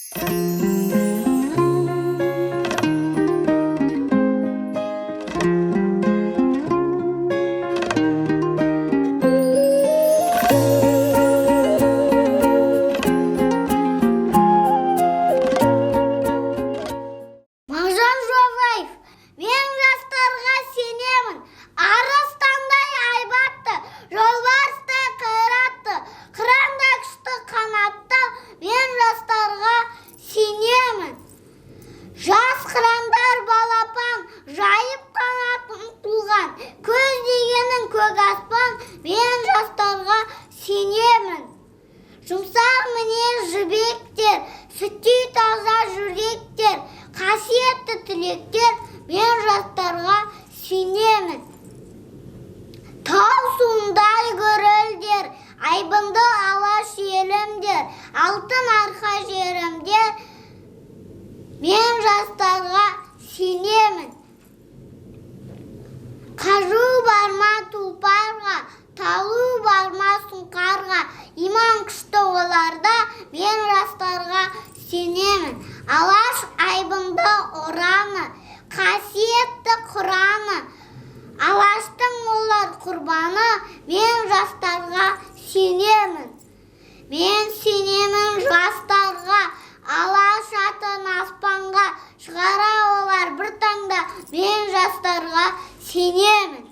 Мағжан Жұмабаев, мен жастарға сенемін. Арыстандай айбатты, жолбарыстай қайратты, қырандай күшті қанатты, мен жастарға сенемін. Жас қырандар балапан, жайып қанатын туған, көз дегенің көк аспан, мен жастарға сенемін. Жұмсақ мінез жібектер, сүттей таза жүректер, қасиетті тілектер, мен жастарға сенемін. Тау суындай гүрілдер, айбынды алаш елімдер, алтын арқа жерімдер, мен жастарға сенемін. Қажу барма тұлпарға, талу барма сұңқарға, иман күшті оларда, мен жастарға сенемін. Алаш айбынды ұраны, қасиетті құраны, алаштың олар құрбаны, мен жастарға сенемін. Мен сенемін жастарға, алаш атын аспанға шығара олар бір таңда, мен жастарға сенемін.